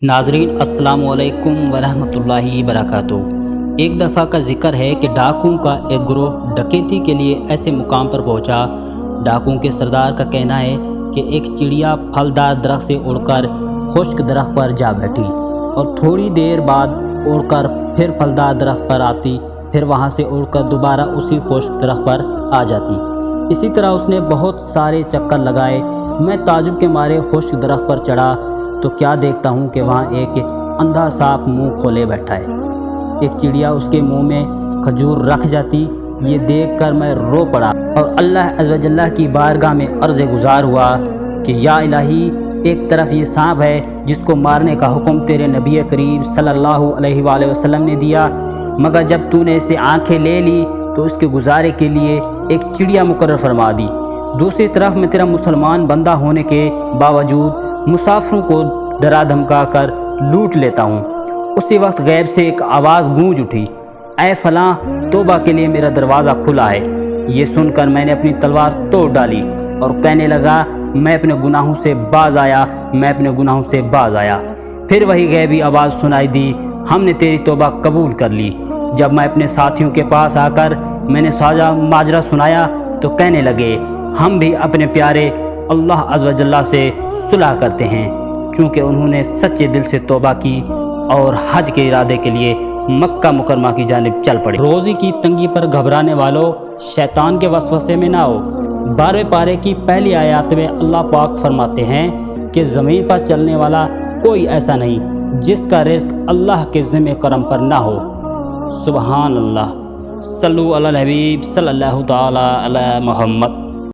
ناظرین السلام علیکم ورحمۃ اللہ وبرکاتہ۔ ایک دفعہ کا ذکر ہے کہ ڈاکوؤں کا ایک گروہ ڈکیتی کے لیے ایسے مقام پر پہنچا۔ ڈاکوؤں کے سردار کا کہنا ہے کہ ایک چڑیا پھلدار درخت سے اڑ کر خشک درخت پر جا بیٹھی اور تھوڑی دیر بعد اڑ کر پھر پھلدار درخت پر آتی، پھر وہاں سے اڑ کر دوبارہ اسی خشک درخت پر آ جاتی۔ اسی طرح اس نے بہت سارے چکر لگائے۔ میں تعجب کے مارے خشک درخت پر چڑھا تو کیا دیکھتا ہوں کہ وہاں ایک اندھا سانپ منہ کھولے بیٹھا ہے۔ ایک چڑیا اس کے منہ میں کھجور رکھ جاتی۔ یہ دیکھ کر میں رو پڑا اور اللہ عز و جل کی بارگاہ میں عرض گزار ہوا کہ یا الہی، ایک طرف یہ سانپ ہے جس کو مارنے کا حکم تیرے نبی کریم صلی اللہ علیہ وآلہ وسلم نے دیا، مگر جب تو نے اسے آنکھیں لے لی تو اس کے گزارے کے لیے ایک چڑیا مقرر فرما دی۔ دوسری طرف میں تیرا مسلمان بندہ ہونے کے باوجود مسافروں کو ڈرا دھمکا کر لوٹ لیتا ہوں۔ اسی وقت غیب سے ایک آواز گونج اٹھی، اے فلاں، توبہ کے لیے میرا دروازہ کھلا ہے۔ یہ سن کر میں نے اپنی تلوار توڑ ڈالی اور کہنے لگا، میں اپنے گناہوں سے باز آیا، میں اپنے گناہوں سے باز آیا۔ پھر وہی غیبی آواز سنائی دی، ہم نے تیری توبہ قبول کر لی۔ جب میں اپنے ساتھیوں کے پاس آ کر میں نے سارا ماجرا سنایا تو کہنے لگے، ہم بھی اپنے پیارے اللہ عز و جل سے صلح کرتے ہیں، چونکہ انہوں نے سچے دل سے توبہ کی اور حج کے ارادے کے لیے مکہ مکرمہ کی جانب چل پڑے۔ روزی کی تنگی پر گھبرانے والوں، شیطان کے وسوسے میں نہ ہو۔ 12ویں پارے کی پہلی آیات میں اللہ پاک فرماتے ہیں کہ زمین پر چلنے والا کوئی ایسا نہیں جس کا رزق اللہ کے ذمہ کرم پر نہ ہو۔ سبحان اللہ۔ صلو علی الحبیب صلی اللہ تعالی علی محمد۔